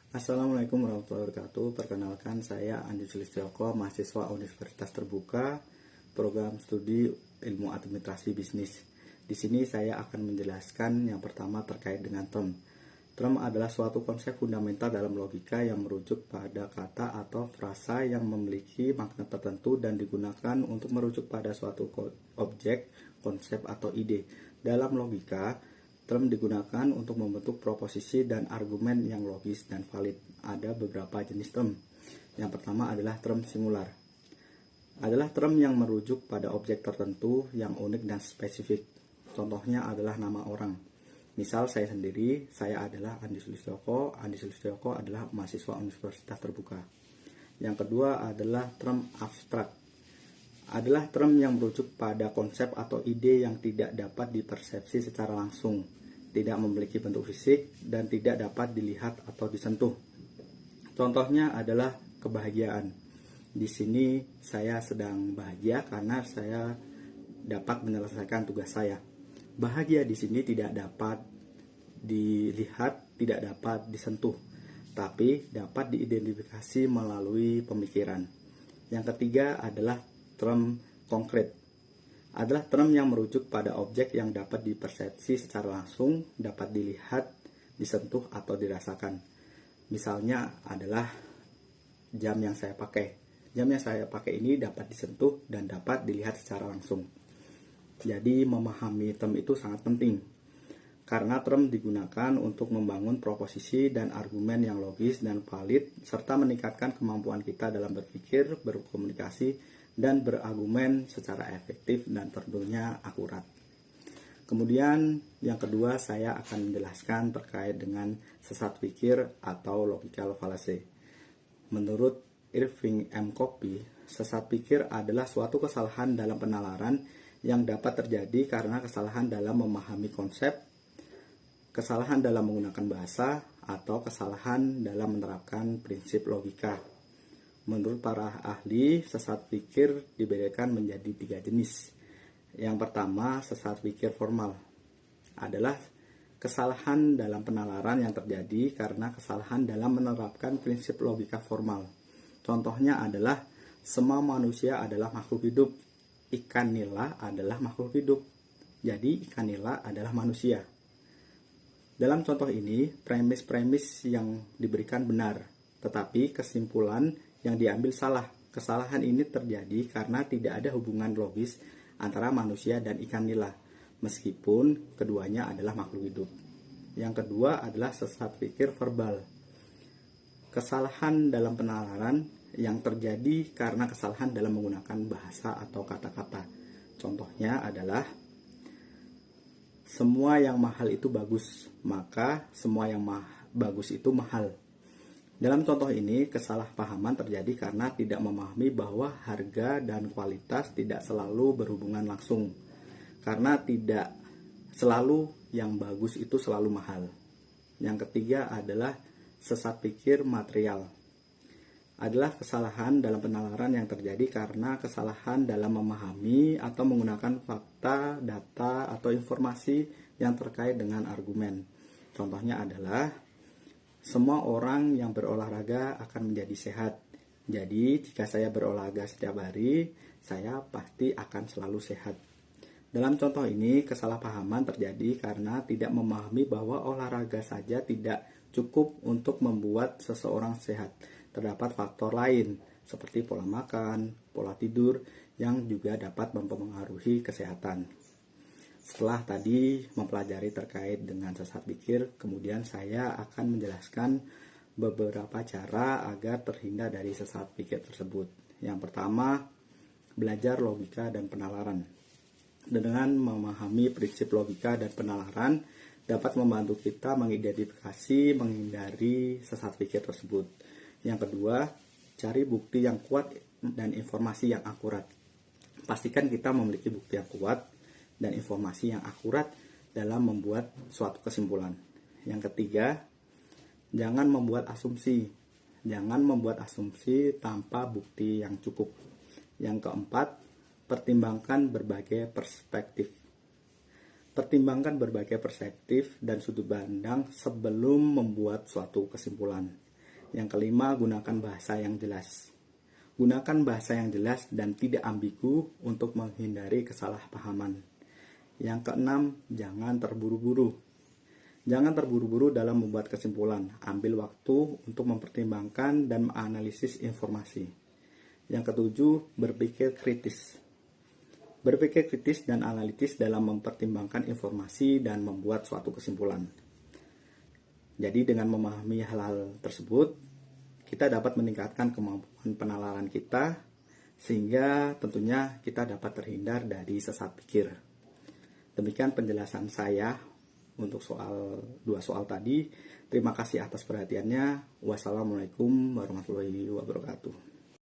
Assalamualaikum warahmatullahi wabarakatuh. Perkenalkan, saya Andi Sulistioko, mahasiswa Universitas Terbuka, program studi Ilmu Administrasi Bisnis. Di sini saya akan menjelaskan yang pertama terkait dengan term. Term adalah suatu konsep fundamental dalam logika yang merujuk pada kata atau frasa yang memiliki makna tertentu dan digunakan untuk merujuk pada suatu objek, konsep, atau ide. Dalam logika, term digunakan untuk membentuk proposisi dan argumen yang logis dan valid. Ada beberapa jenis term. Yang pertama adalah term singular. Adalah term yang merujuk pada objek tertentu yang unik dan spesifik. Contohnya adalah nama orang. Misal saya sendiri, saya adalah Andi Sulistioko. Andi Sulistioko adalah mahasiswa Universitas Terbuka. Yang kedua adalah term abstrak. Adalah term yang merujuk pada konsep atau ide yang tidak dapat dipersepsi secara langsung, tidak memiliki bentuk fisik, dan tidak dapat dilihat atau disentuh. Contohnya adalah kebahagiaan. Di sini saya sedang bahagia karena saya dapat menyelesaikan tugas saya. Bahagia di sini tidak dapat dilihat, tidak dapat disentuh, tapi dapat diidentifikasi melalui pemikiran. Yang ketiga adalah term konkret. Adalah term yang merujuk pada objek yang dapat dipersepsi secara langsung, dapat dilihat, disentuh, atau dirasakan. Misalnya adalah jam yang saya pakai. Jam yang saya pakai ini dapat disentuh dan dapat dilihat secara langsung. Jadi memahami term itu sangat penting, karena term digunakan untuk membangun proposisi dan argumen yang logis dan valid, serta meningkatkan kemampuan kita dalam berpikir, berkomunikasi, dan berargumen secara efektif dan tentunya akurat. Kemudian yang kedua, saya akan menjelaskan terkait dengan sesat pikir atau logical fallacy. Menurut Irving M. Copy, sesat pikir adalah suatu kesalahan dalam penalaran yang dapat terjadi karena kesalahan dalam memahami konsep, kesalahan dalam menggunakan bahasa, atau kesalahan dalam menerapkan prinsip logika. Menurut para ahli, sesat pikir dibedakan menjadi 3 jenis. Yang pertama, sesat pikir formal. Adalah kesalahan dalam penalaran yang terjadi karena kesalahan dalam menerapkan prinsip logika formal. Contohnya adalah semua manusia adalah makhluk hidup. Ikan nila adalah makhluk hidup. Jadi ikan nila adalah manusia. Dalam contoh ini, premis-premis yang diberikan benar, tetapi kesimpulan yang diambil salah. Kesalahan ini terjadi karena tidak ada hubungan logis antara manusia dan ikan nila, meskipun keduanya adalah makhluk hidup. Yang kedua adalah sesat pikir verbal. Kesalahan dalam penalaran yang terjadi karena kesalahan dalam menggunakan bahasa atau kata-kata. Contohnya adalah semua yang mahal itu bagus, maka semua yang bagus itu mahal. Dalam contoh ini, kesalahpahaman terjadi karena tidak memahami bahwa harga dan kualitas tidak selalu berhubungan langsung. Karena tidak selalu yang bagus itu selalu mahal. Yang ketiga adalah sesat pikir material. Adalah kesalahan dalam penalaran yang terjadi karena kesalahan dalam memahami atau menggunakan fakta, data, atau informasi yang terkait dengan argumen. Contohnya adalah semua orang yang berolahraga akan menjadi sehat. Jadi, jika saya berolahraga setiap hari, saya pasti akan selalu sehat. Dalam contoh ini, kesalahpahaman terjadi karena tidak memahami bahwa olahraga saja tidak cukup untuk membuat seseorang sehat. Terdapat faktor lain, seperti pola makan, pola tidur, yang juga dapat mempengaruhi kesehatan. Setelah tadi mempelajari terkait dengan sesat pikir, kemudian saya akan menjelaskan beberapa cara agar terhindar dari sesat pikir tersebut. Yang pertama, belajar logika dan penalaran. Dengan memahami prinsip logika dan penalaran, dapat membantu kita mengidentifikasi, menghindari sesat pikir tersebut. Yang kedua, cari bukti yang kuat dan informasi yang akurat. Pastikan kita memiliki bukti yang kuat dan informasi yang akurat dalam membuat suatu kesimpulan. Yang ketiga, jangan membuat asumsi. Jangan membuat asumsi tanpa bukti yang cukup. Yang keempat, pertimbangkan berbagai perspektif. Pertimbangkan berbagai perspektif dan sudut pandang sebelum membuat suatu kesimpulan. Yang kelima, gunakan bahasa yang jelas. Gunakan bahasa yang jelas dan tidak ambigu untuk menghindari kesalahpahaman. Yang keenam, jangan terburu-buru. Jangan terburu-buru dalam membuat kesimpulan. Ambil waktu untuk mempertimbangkan dan menganalisis informasi. Yang ketujuh, berpikir kritis. Berpikir kritis dan analitis dalam mempertimbangkan informasi dan membuat suatu kesimpulan. Jadi dengan memahami hal-hal tersebut, kita dapat meningkatkan kemampuan penalaran kita, sehingga tentunya kita dapat terhindar dari sesat pikir. Demikian penjelasan saya untuk dua soal tadi. Terima kasih atas perhatiannya. Wassalamualaikum warahmatullahi wabarakatuh.